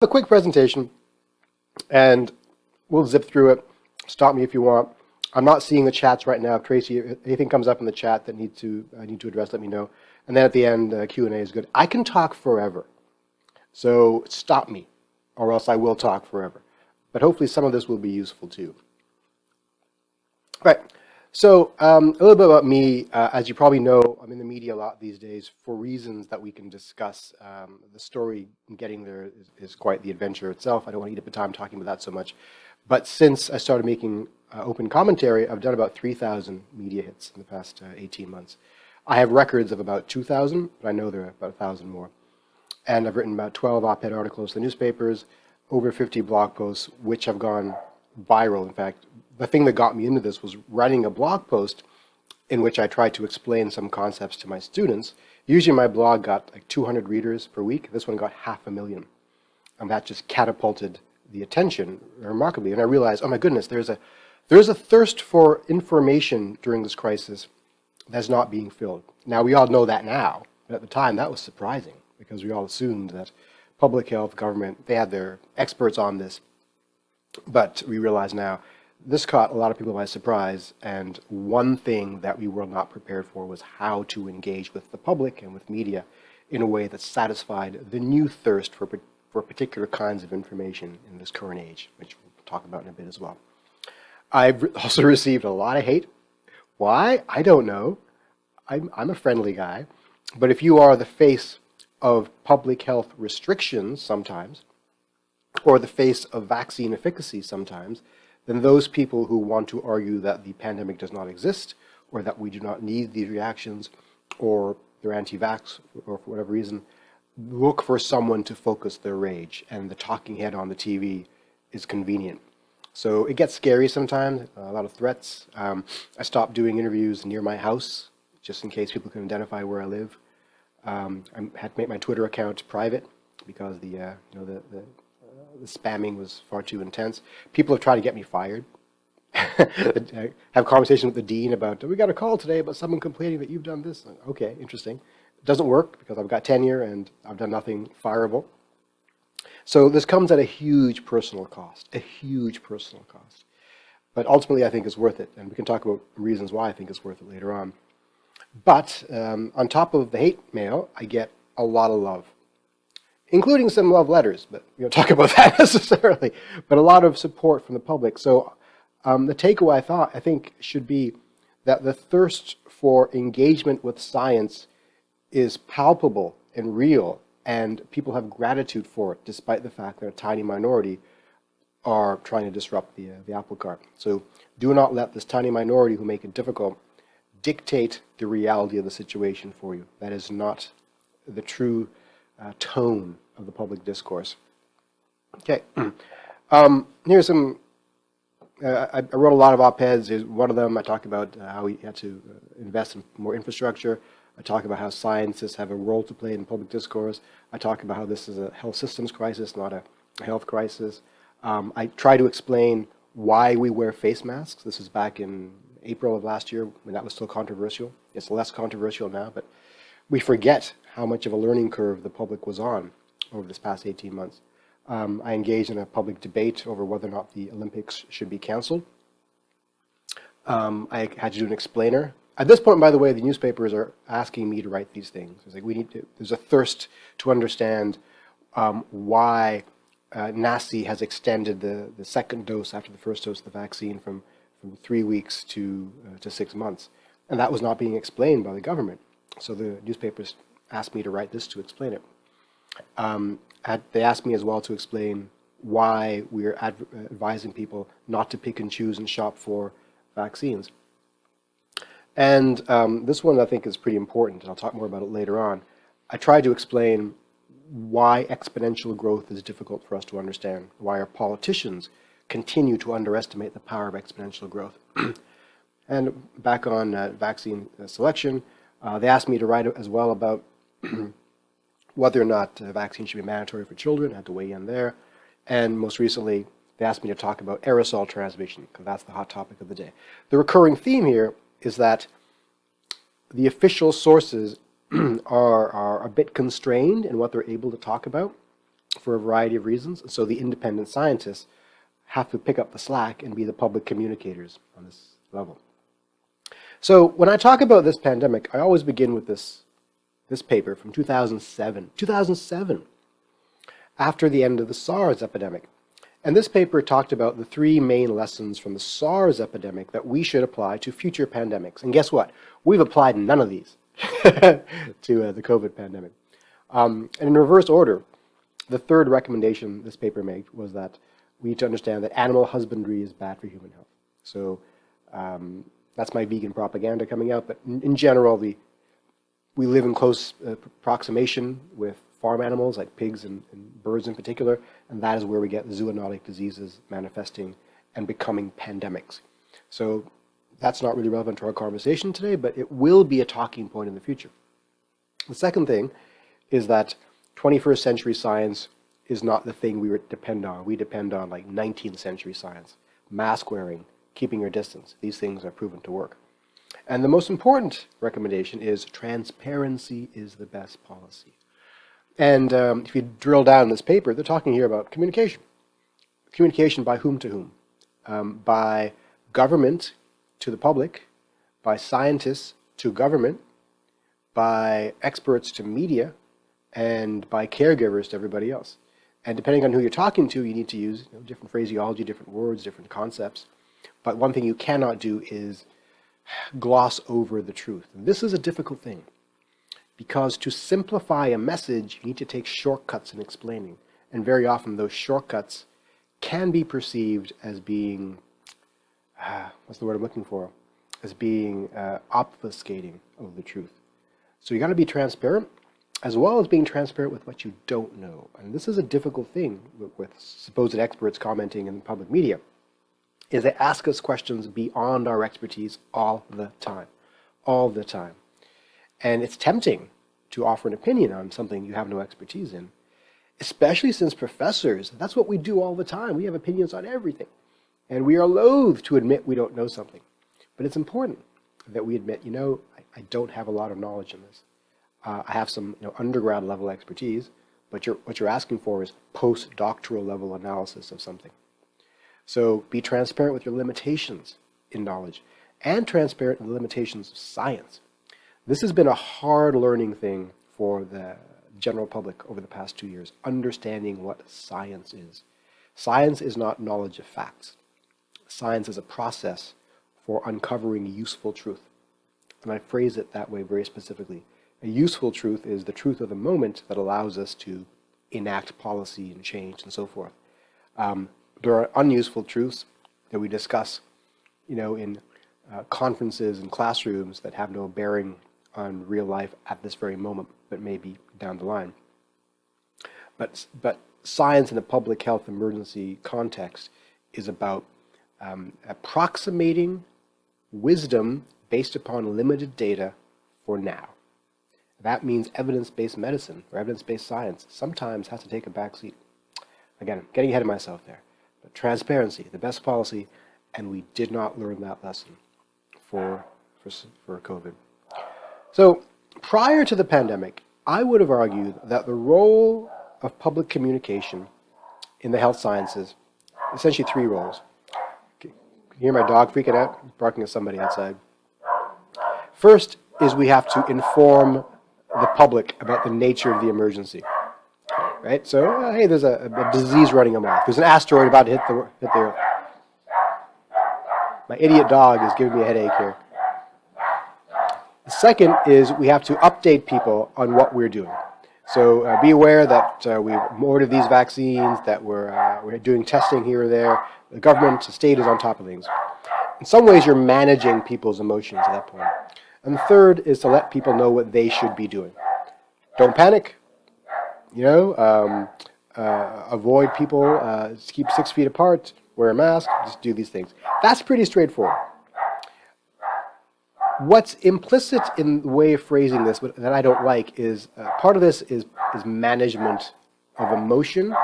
A quick presentation, and we'll zip through it. Stop me if you want. I'm not seeing the chats right now. Tracy, if anything comes up in the chat that I need to address, let me know. And then at the end, Q&A is good. I can talk forever, so stop me, or else I will talk forever. But hopefully some of this will be useful too. All right. So a little bit about me. As you probably know, I'm in the media a lot these days for reasons that we can discuss. The story in getting there is quite the adventure itself. I don't want to eat up the time talking about that so much. But since I started making open commentary, I've done about 3,000 media hits in the past 18 months. I have records of about 2,000, but I know there are about 1,000 more. And I've written about 12 op-ed articles to the newspapers, over 50 blog posts, which have gone viral. In fact, the thing that got me into this was writing a blog post in which I tried to explain some concepts to my students. Usually my blog got like 200 readers per week. This one got 500,000. And that just catapulted the attention remarkably. And I realized, oh my goodness, there's a thirst for information during this crisis that's not being filled. Now, we all know that now. But at the time, that was surprising because we all assumed that public health, government, they had their experts on this. But we realize now, this caught a lot of people by surprise, and one thing that we were not prepared for was how to engage with the public and with media in a way that satisfied the new thirst for particular kinds of information in this current age, which we'll talk about in a bit as well. I've also received a lot of hate. Why? I don't know. I'm a friendly guy, but if you are the face of public health restrictions sometimes, or the face of vaccine efficacy sometimes, then those people who want to argue that the pandemic does not exist, or that we do not need these reactions, or they're anti-vax, or for whatever reason, look for someone to focus their rage, and the talking head on the TV is convenient. So it gets scary sometimes, a lot of threats. I stopped doing interviews near my house, just in case people can identify where I live. I had to make my Twitter account private because the spamming was far too intense. People have tried to get me fired. I have conversations with the dean about, we got a call today about someone complaining that you've done this. Okay, interesting. It doesn't work because I've got tenure and I've done nothing fireable. So this comes at a huge personal cost, But ultimately, I think it's worth it. And we can talk about reasons why I think it's worth it later on. But on top of the hate mail, I get a lot of love, including some love letters, but we don't talk about that necessarily, but a lot of support from the public. So the takeaway I think should be that the thirst for engagement with science is palpable and real, and people have gratitude for it, despite the fact that a tiny minority are trying to disrupt the apple cart. So do not let this tiny minority who make it difficult dictate the reality of the situation for you. That is not the true tone of the public discourse. Okay, here's some, I wrote a lot of op-eds. One of them I talk about how we had to invest in more infrastructure. I talk about how scientists have a role to play in public discourse. I talk about how this is a health systems crisis, not a health crisis. I try to explain why we wear face masks. This is back in April of last year when that was still controversial. It's less controversial now, but we forget how much of a learning curve the public was on over this past 18 months. I engaged in a public debate over whether or not the Olympics should be canceled. I had to do an explainer. At this point, by the way, the newspapers are asking me to write these things. It's like there's a thirst to understand why NACI has extended the second dose after the first dose of the vaccine from 3 weeks to 6 months. And that was not being explained by the government. So the newspapers asked me to write this to explain it. They asked me as well to explain why we're advising people not to pick and choose and shop for vaccines. And this one I think is pretty important, and I'll talk more about it later on. I tried to explain why exponential growth is difficult for us to understand, why our politicians continue to underestimate the power of exponential growth. And back on vaccine selection, they asked me to write as well about whether or not vaccines should be mandatory for children. I had to weigh in there. And most recently, they asked me to talk about aerosol transmission, because that's the hot topic of the day. The recurring theme here is that the official sources are a bit constrained in what they're able to talk about. for a variety of reasons. So the independent scientists have to pick up the slack and be the public communicators on this level. So when I talk about this pandemic, I always begin with this paper from 2007. 2007, after the end of the SARS epidemic. And this paper talked about the 3 main lessons from the SARS epidemic that we should apply to future pandemics. And guess what? We've applied none of these to the COVID pandemic. And in reverse order, the third recommendation this paper made was that we need to understand that animal husbandry is bad for human health. So that's my vegan propaganda coming out, but in general, we live in close approximation with farm animals like pigs and birds in particular, and that is where we get zoonotic diseases manifesting and becoming pandemics. So that's not really relevant to our conversation today, but it will be a talking point in the future. The second thing is that 21st century science is not the thing we depend on. We depend on like 19th century science, mask wearing, keeping your distance. These things are proven to work. And the most important recommendation is transparency is the best policy. And if you drill down in this paper, they're talking here about communication. Communication by whom to whom? By government to the public, by scientists to government, by experts to media, and by caregivers to everybody else. And depending on who you're talking to, you need to use different phraseology, different words, different concepts. But one thing you cannot do is gloss over the truth. And this is a difficult thing, because to simplify a message, you need to take shortcuts in explaining. And very often those shortcuts can be perceived as being, what's the word I'm looking for? As being obfuscating of the truth. So you got to be transparent, as well as being transparent with what you don't know. And this is a difficult thing with supposed experts commenting in public media, is they ask us questions beyond our expertise all the time. All the time. And it's tempting to offer an opinion on something you have no expertise in, especially since professors, that's what we do all the time. We have opinions on everything. And we are loath to admit we don't know something. But it's important that we admit, I don't have a lot of knowledge in this. I have some undergrad level expertise, but what you're asking for is postdoctoral level analysis of something. So be transparent with your limitations in knowledge and transparent with the limitations of science. This has been a hard learning thing for the general public over the past 2 years, understanding what science is. Science is not knowledge of facts. Science is a process for uncovering useful truth. And I phrase it that way very specifically. A useful truth is the truth of the moment that allows us to enact policy and change and so forth. There are unuseful truths that we discuss, in conferences and classrooms that have no bearing on real life at this very moment, but maybe down the line. But science in a public health emergency context is about approximating wisdom based upon limited data for now. That means evidence-based medicine or evidence-based science sometimes has to take a back seat. Again, I'm getting ahead of myself there. But transparency, the best policy, and we did not learn that lesson for COVID. So prior to the pandemic, I would have argued that the role of public communication in the health sciences, essentially 3 roles. Can you hear my dog freaking out? He's barking at somebody outside. First is we have to inform the public about the nature of the emergency. Right? So, hey, there's a disease running amok. There's an asteroid about to hit the Earth. My idiot dog is giving me a headache here. The second is we have to update people on what we're doing. So be aware that we've ordered these vaccines, that we're doing testing here or there. The government, the state is on top of things. In some ways, you're managing people's emotions at that point. And the third is to let people know what they should be doing. Don't panic. Avoid people, keep 6 feet apart, wear a mask, just do these things. That's pretty straightforward. What's implicit in the way of phrasing this that I don't like is part of this is management of emotion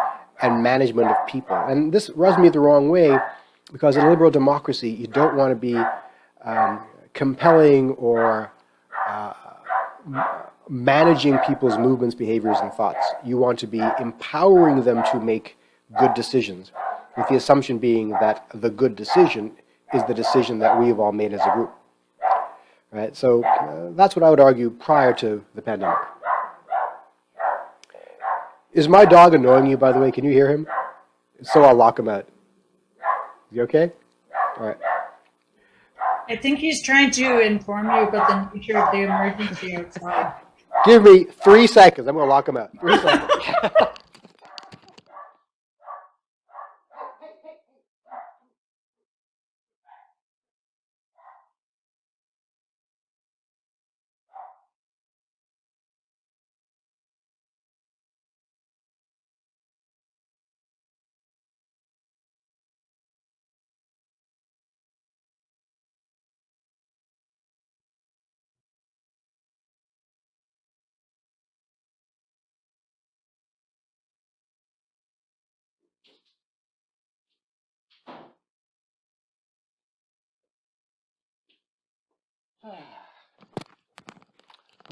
and management of people. And this rubs me the wrong way because in a liberal democracy, you don't want to be compelling or managing people's movements, behaviors, and thoughts. You want to be empowering them to make good decisions, with the assumption being that the good decision is the decision that we have all made as a group. Right? So that's what I would argue prior to the pandemic. Is my dog annoying you, by the way? Can you hear him? So I'll lock him out. Is he okay? All right. I think he's trying to inform you about the nature of the emergency outside. Give me 3 seconds. I'm going to lock him out. 3 seconds.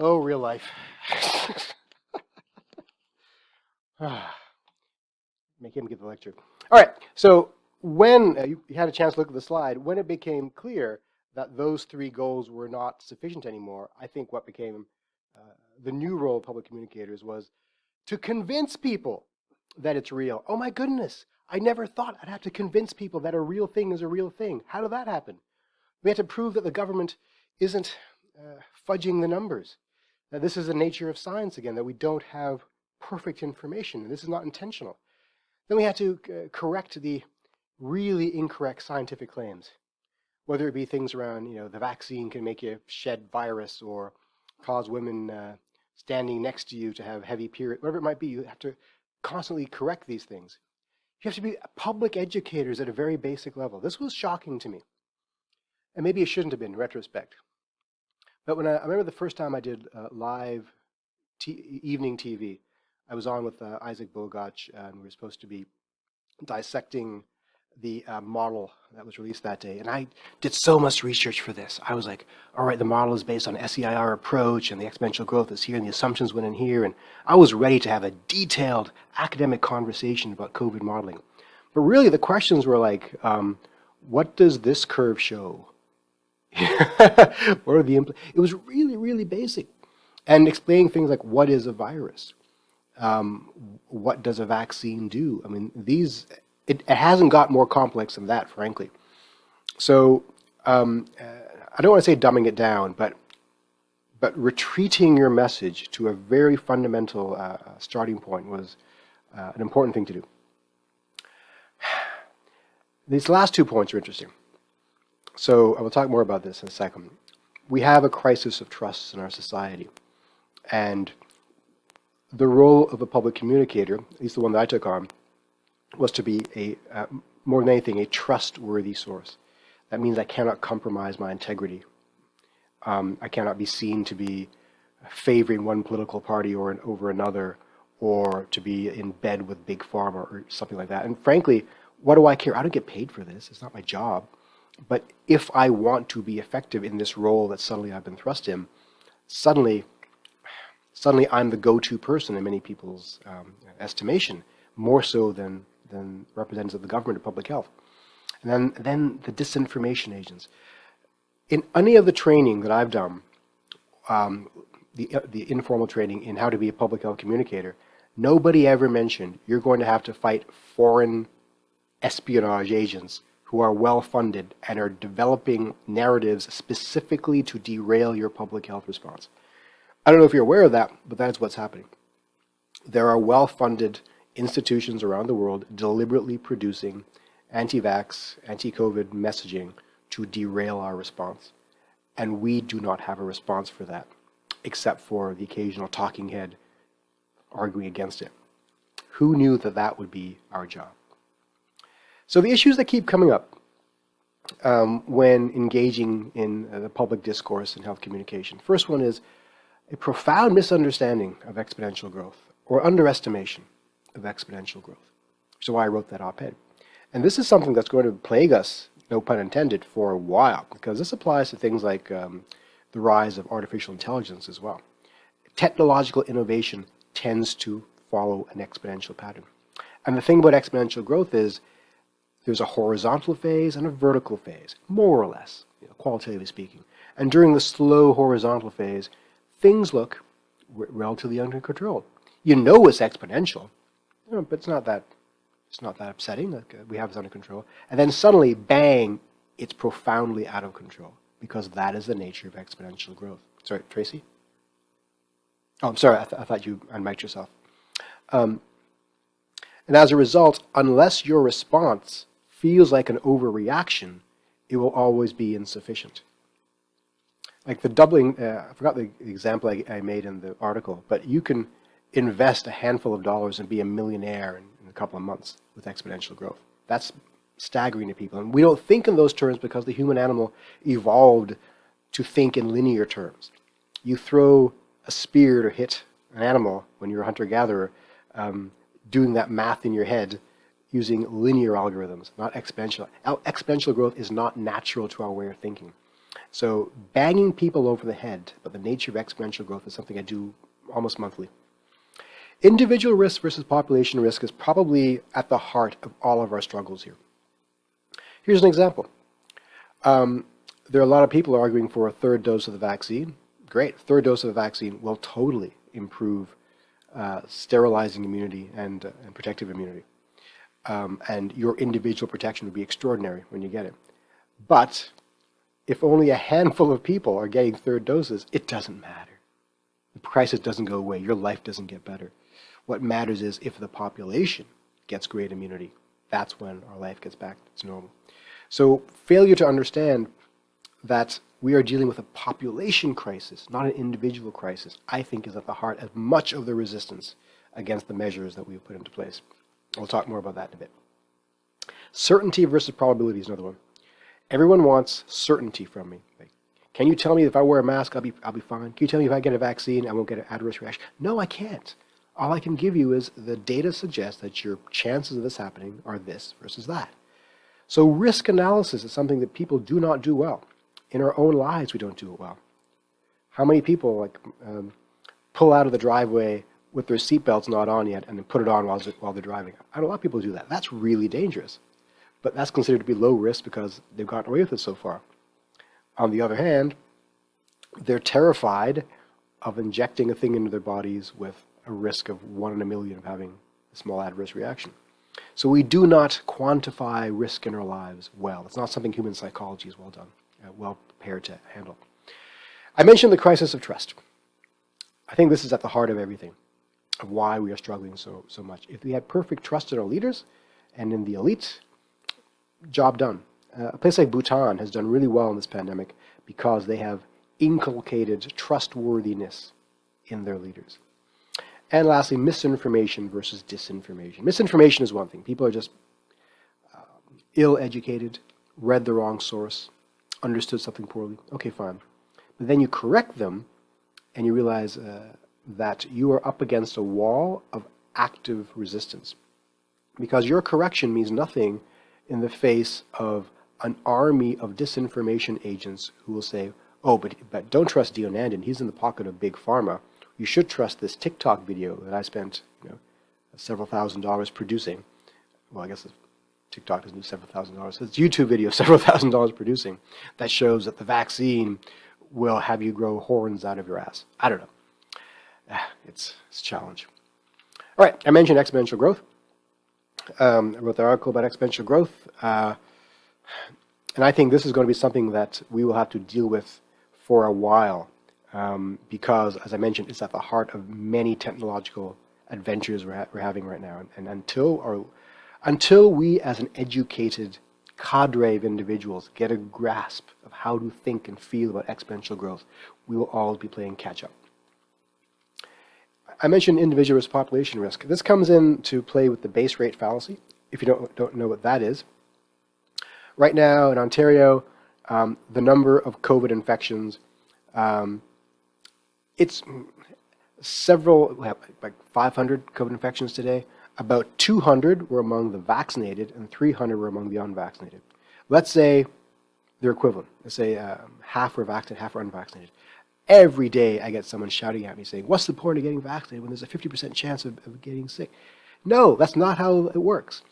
Oh, real life. Make him give the lecture. All right. So when you had a chance to look at the slide, when it became clear that those 3 goals were not sufficient anymore, I think what became the new role of public communicators was to convince people that it's real. Oh my goodness, I never thought I'd have to convince people that a real thing is a real thing. How did that happen? We had to prove that the government isn't fudging the numbers, that this is the nature of science again, that we don't have perfect information, and this is not intentional. Then we had to correct the really incorrect scientific claims, whether it be things around, the vaccine can make you shed virus or cause women standing next to you to have heavy period, whatever it might be. You have to constantly correct these things. You have to be public educators at a very basic level. This was shocking to me. And maybe it shouldn't have been in retrospect. But when I remember the first time I did live evening TV, I was on with Isaac Bogach, and we were supposed to be dissecting the model that was released that day. And I did so much research for this. I was like, all right, the model is based on SEIR approach, and the exponential growth is here, and the assumptions went in here. And I was ready to have a detailed academic conversation about COVID modeling. But really, the questions were like, what does this curve show? What are the it was really, really basic. And explaining things like, what is a virus? What does a vaccine do? I mean, it hasn't got more complex than that, frankly. So I don't want to say dumbing it down, but retreating your message to a very fundamental starting point was an important thing to do. These last 2 points are interesting. So I will talk more about this in a second. We have a crisis of trust in our society. And the role of a public communicator, at least the one that I took on, was to be more than anything, a trustworthy source. That means I cannot compromise my integrity. I cannot be seen to be favoring one political party over another, or to be in bed with Big Pharma or something like that. And frankly, what do I care? I don't get paid for this. It's not my job. But if I want to be effective in this role that suddenly I've been thrust in, suddenly I'm the go-to person in many people's estimation, more so than representatives of the government or public health. And then the disinformation agents. In any of the training that I've done, the informal training in how to be a public health communicator, nobody ever mentioned you're going to have to fight foreign espionage agents who are well-funded and are developing narratives specifically to derail your public health response. I don't know if you're aware of that, but that's what's happening. There are well-funded institutions around the world deliberately producing anti-vax, anti-COVID messaging to derail our response. And we do not have a response for that, except for the occasional talking head arguing against it. Who knew that that would be our job? So the issues that keep coming up when engaging in the public discourse in health communication. First one is a profound misunderstanding of exponential growth, or underestimation of exponential growth. So why I wrote that op-ed. And this is something that's going to plague us, no pun intended, for a while, because this applies to things like the rise of artificial intelligence as well. technological innovation tends to follow an exponential pattern. And the thing about exponential growth is there's a horizontal phase and a vertical phase, more or less, qualitatively speaking. And during the slow horizontal phase, things look relatively under control. You know it's exponential, but it's not that upsetting. Like, we have this under control. And then suddenly, bang, it's profoundly out of control, because that is the nature of exponential growth. Sorry, Tracy? Oh, I'm sorry, I thought you unmiked yourself. And as a result, unless your response feels like an overreaction, it will always be insufficient. Like the doubling, I forgot the example I made in the article, but you can invest a handful of dollars and be a millionaire in a couple of months with exponential growth. That's staggering to people. And we don't think in those terms because the human animal evolved to think in linear terms. You throw a spear to hit an animal when you're a hunter-gatherer, doing that math in your head using linear algorithms, not exponential. Exponential growth is not natural to our way of thinking. So banging people over the head, but the nature of exponential growth is something I do almost monthly. Individual risk versus population risk is probably at the heart of all of our struggles here. Here's an example. There are a lot of people arguing for a third dose of the vaccine. Great, third dose of the vaccine will totally improve sterilizing immunity and protective immunity. And your individual protection would be extraordinary when you get it. But if only a handful of people are getting third doses, it doesn't matter. The crisis doesn't go away. Your life doesn't get better. What matters is if the population gets great immunity, that's when our life gets back to normal. So failure to understand that we are dealing with a population crisis, not an individual crisis, I think is at the heart of much of the resistance against the measures that we've put into place. We'll talk more about that in a bit. Certainty versus probability is another one. Everyone wants certainty from me. Like, can you tell me if I wear a mask, I'll be fine? Can you tell me if I get a vaccine, I won't get an adverse reaction? No, I can't. All I can give you is the data suggests that your chances of this happening are this versus that. So risk analysis is something that people do not do well. In our own lives, we don't do it well. How many people pull out of the driveway with their seatbelts not on yet and then put it on while they're driving? I know a lot of people do that. That's really dangerous. But that's considered to be low risk because they've gotten away with it so far. On the other hand, they're terrified of injecting a thing into their bodies with a risk of 1 in a million of having a small adverse reaction. So we do not quantify risk in our lives well. It's not something human psychology is well prepared to handle. I mentioned the crisis of trust. I think this is at the heart of everything, of why we are struggling so much. If we had perfect trust in our leaders and in the elite, job done. A place like Bhutan has done really well in this pandemic because they have inculcated trustworthiness in their leaders. And lastly, misinformation versus disinformation. Misinformation is one thing. People are just ill-educated, read the wrong source, understood something poorly. Okay, fine. But then you correct them and you realize that you are up against a wall of active resistance. Because your correction means nothing in the face of an army of disinformation agents who will say, oh, but don't trust Deonandan. He's in the pocket of big pharma. You should trust this TikTok video that I spent several $1,000s producing. Well, I guess TikTok doesn't do several $1,000s. It's a YouTube video, several $1,000s producing, that shows that the vaccine will have you grow horns out of your ass. I don't know. It's a challenge. All right, I mentioned exponential growth. I wrote the article about exponential growth. And I think this is going to be something that we will have to deal with for a while because, as I mentioned, it's at the heart of many technological adventures we're having right now. And until we as an educated cadre of individuals get a grasp of how to think and feel about exponential growth, we will always be playing catch-up. I mentioned individual versus population risk. This comes into play with the base rate fallacy, if you don't know what that is. Right now in Ontario, the number of COVID infections, it's several, we have like 500 COVID infections today. About 200 were among the vaccinated and 300 were among the unvaccinated. Let's say they're equivalent. Let's say half were vaccinated, half were unvaccinated. Every day I get someone shouting at me saying, what's the point of getting vaccinated when there's a 50% chance of getting sick? No, that's not how it works.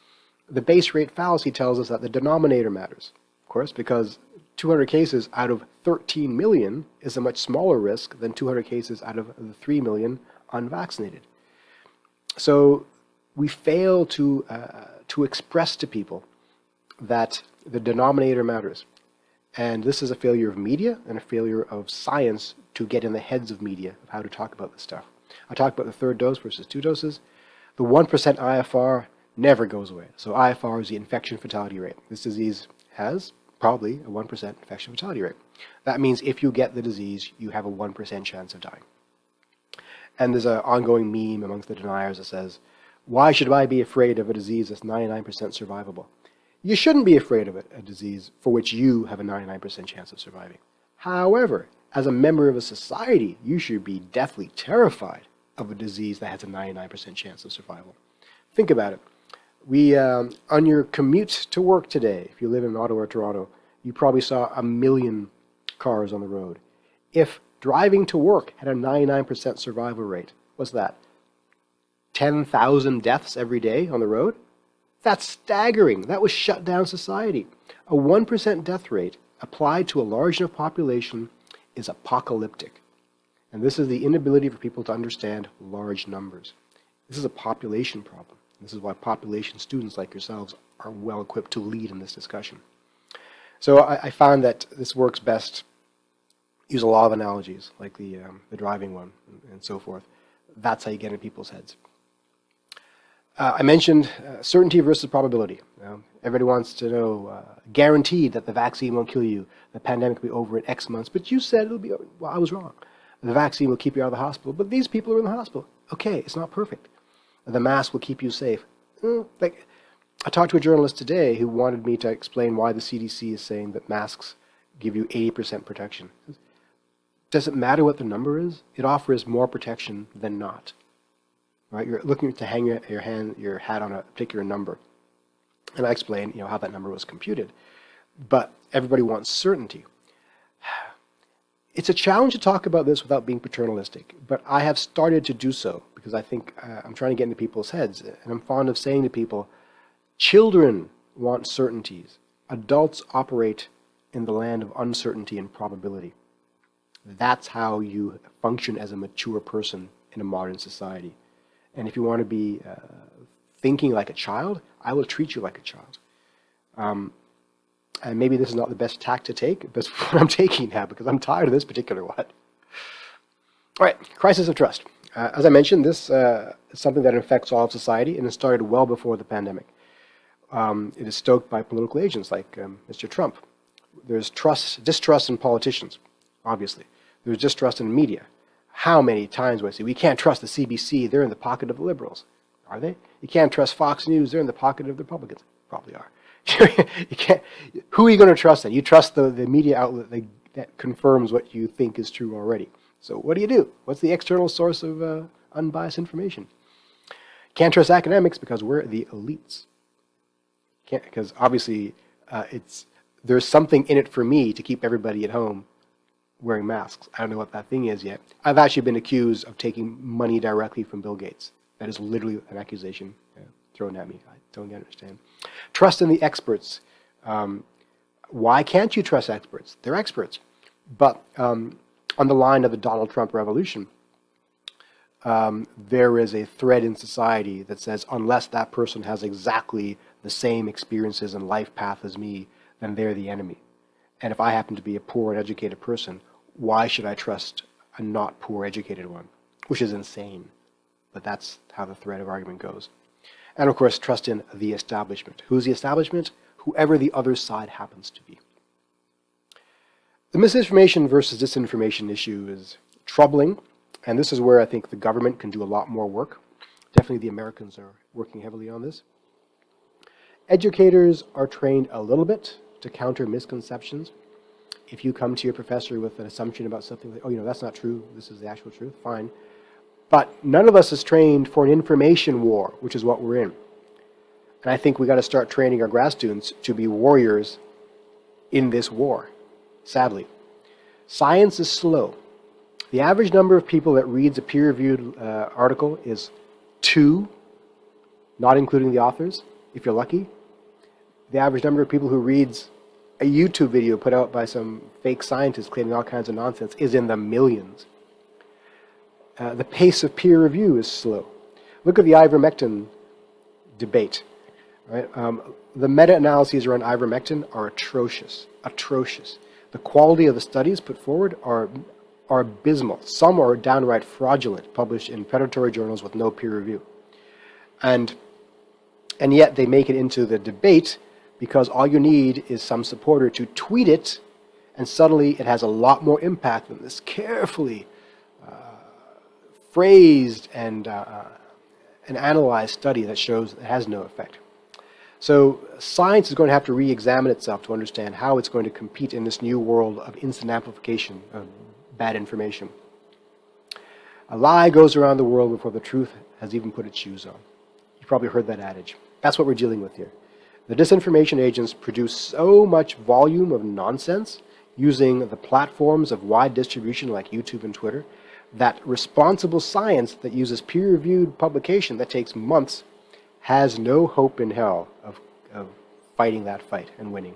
The base rate fallacy tells us that the denominator matters, of course, because 200 cases out of 13 million is a much smaller risk than 200 cases out of the 3 million unvaccinated. So we fail to express to people that the denominator matters. And this is a failure of media and a failure of science to get in the heads of media of how to talk about this stuff. I talked about the third dose versus 2 doses. The 1% IFR never goes away. So IFR is the infection fatality rate. This disease has probably a 1% infection fatality rate. That means if you get the disease, you have a 1% chance of dying. And there's an ongoing meme amongst the deniers that says, why should I be afraid of a disease that's 99% survivable? You shouldn't be afraid of a disease for which you have a 99% chance of surviving. However, as a member of a society, you should be deathly terrified of a disease that has a 99% chance of survival. Think about it. On your commute to work today, if you live in Ottawa or Toronto, you probably saw 1 million cars on the road. If driving to work had a 99% survival rate, what's that? 10,000 deaths every day on the road? That's staggering. That would shut down society. A 1% death rate applied to a large enough population is apocalyptic. And this is the inability for people to understand large numbers. This is a population problem. This is why population students like yourselves are well equipped to lead in this discussion. So I found that this works best. Use a lot of analogies, like the driving one and so forth. That's how you get in people's heads. I mentioned certainty versus probability. Everybody wants to know, guaranteed that the vaccine won't kill you, the pandemic will be over in X months, but you said it'll be, well, I was wrong. The vaccine will keep you out of the hospital, but these people are in the hospital. Okay, it's not perfect. The mask will keep you safe. I talked to a journalist today who wanted me to explain why the CDC is saying that masks give you 80% protection. Does it matter what the number is? It offers more protection than not. Right? You're looking to hang your hat on a particular number. And I explained, how that number was computed. But everybody wants certainty. It's a challenge to talk about this without being paternalistic, but I have started to do so because I think I'm trying to get into people's heads. And I'm fond of saying to people, children want certainties. Adults operate in the land of uncertainty and probability. That's how you function as a mature person in a modern society. And if you want to be thinking like a child, I will treat you like a child. And maybe this is not the best tack to take, but it's what I'm taking now because I'm tired of this particular one. All right, crisis of trust. As I mentioned, this is something that affects all of society, and it started well before the pandemic. It is stoked by political agents like Mr. Trump. There's distrust in politicians, obviously. There's distrust in media. How many times do I say, we can't trust the CBC, they're in the pocket of the liberals. Are they? You can't trust Fox News, they're in the pocket of the Republicans. Probably are. You can't. Who are you going to trust then? You trust the media outlet that confirms what you think is true already. So what do? What's the external source of unbiased information? Can't trust academics because we're the elites. Because obviously there's something in it for me to keep everybody at home wearing masks. I don't know what that thing is yet. I've actually been accused of taking money directly from Bill Gates. That is literally an accusation thrown at me. I don't understand. Trust in the experts. Why can't you trust experts? They're experts. But on the line of the Donald Trump revolution, there is a thread in society that says unless that person has exactly the same experiences and life path as me, then they're the enemy. And if I happen to be a poor and educated person, why should I trust a not poor educated one? Which is insane. But that's how the thread of argument goes. And of course, trust in the establishment. Who's the establishment? Whoever the other side happens to be. The misinformation versus disinformation issue is troubling. And this is where I think the government can do a lot more work. Definitely the Americans are working heavily on this. Educators are trained a little bit to counter misconceptions. If you come to your professor with an assumption about something like, oh, that's not true, this is the actual truth, fine. But none of us is trained for an information war, which is what we're in. And I think we got to start training our grad students to be warriors in this war, sadly. Science is slow. The average number of people that reads a peer-reviewed article is 2, not including the authors, if you're lucky. The average number of people who reads a YouTube video put out by some fake scientist claiming all kinds of nonsense is in the millions. The pace of peer review is slow. Look at the ivermectin debate. Right? The meta-analyses around ivermectin are atrocious. Atrocious. The quality of the studies put forward are abysmal. Some are downright fraudulent, published in predatory journals with no peer review. And yet they make it into the debate because all you need is some supporter to tweet it, and suddenly it has a lot more impact than this carefully phrased and analyzed study that shows it has no effect. So science is going to have to re-examine itself to understand how it's going to compete in this new world of instant amplification of bad information. A lie goes around the world before the truth has even put its shoes on. You've probably heard that adage. That's what we're dealing with here. The disinformation agents produce so much volume of nonsense using the platforms of wide distribution like YouTube and Twitter that responsible science that uses peer-reviewed publication that takes months has no hope in hell of fighting that fight and winning.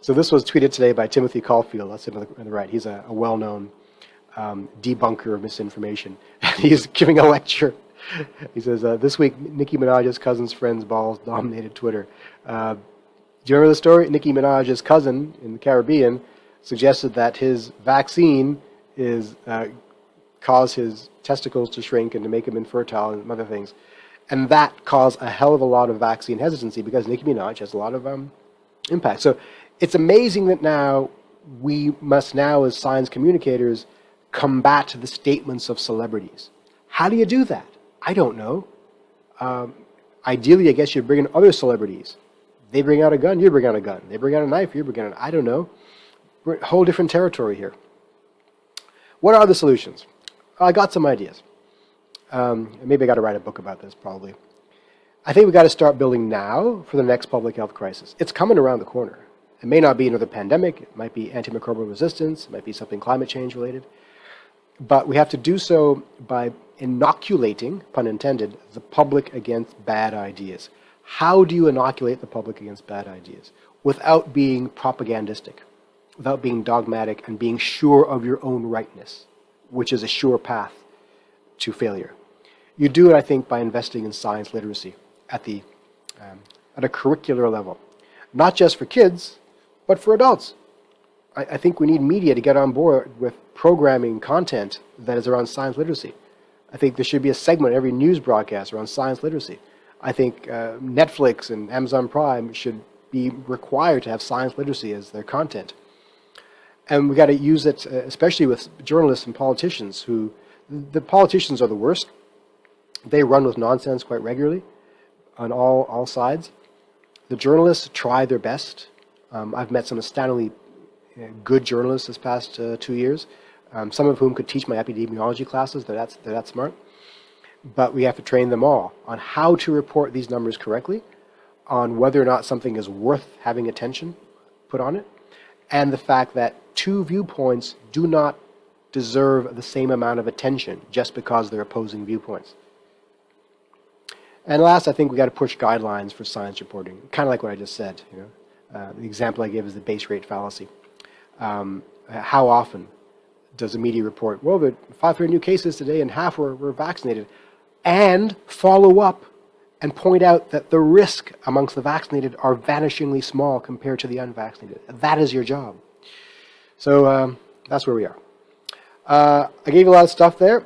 So this was tweeted today by Timothy Caulfield. That's him on the right. He's a well-known debunker of misinformation. He's giving a lecture. He says, this week, Nicki Minaj's cousin's friend's balls dominated Twitter. Do you remember the story? Nicki Minaj's cousin in the Caribbean suggested that his vaccine is cause his testicles to shrink and to make him infertile and other things. And that caused a hell of a lot of vaccine hesitancy because Nicki Minaj has a lot of impact. So it's amazing that now we must now, as science communicators, combat the statements of celebrities. How do you do that? I don't know. Ideally, I guess you bring in other celebrities. They bring out a gun, you bring out a gun. They bring out a knife, you bring out I don't know. We're in a whole different territory here. What are the solutions? I got some ideas. Maybe I got to write a book about this, probably. I think we got to start building now for the next public health crisis. It's coming around the corner. It may not be another pandemic. It might be antimicrobial resistance. It might be something climate change related. But we have to do so by inoculating, pun intended, the public against bad ideas. How do you inoculate the public against bad ideas? Without being propagandistic, without being dogmatic, and being sure of your own rightness, which is a sure path to failure. You do it, I think, by investing in science literacy at a curricular level. Not just for kids, but for adults. I think we need media to get on board with programming content that is around science literacy. I think there should be a segment in every news broadcast around science literacy. I think Netflix and Amazon Prime should be required to have science literacy as their content. And we got to use it, especially with journalists and politicians who, the politicians are the worst. They run with nonsense quite regularly on all sides. The journalists try their best. I've met some astoundingly good journalists this past 2 years, some of whom could teach my epidemiology classes. They're that smart. But we have to train them all on how to report these numbers correctly, on whether or not something is worth having attention put on it, and the fact that two viewpoints do not deserve the same amount of attention just because they're opposing viewpoints. And last, I think we got to push guidelines for science reporting, kind of like what I just said. The example I give is the base rate fallacy. How often does the media report, well, there are 500 new cases today and half were vaccinated, and follow up and point out that the risk amongst the vaccinated are vanishingly small compared to the unvaccinated. That is your job. So that's where we are. I gave you a lot of stuff there.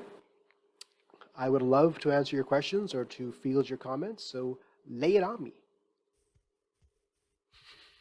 I would love to answer your questions or to field your comments, so lay it on me.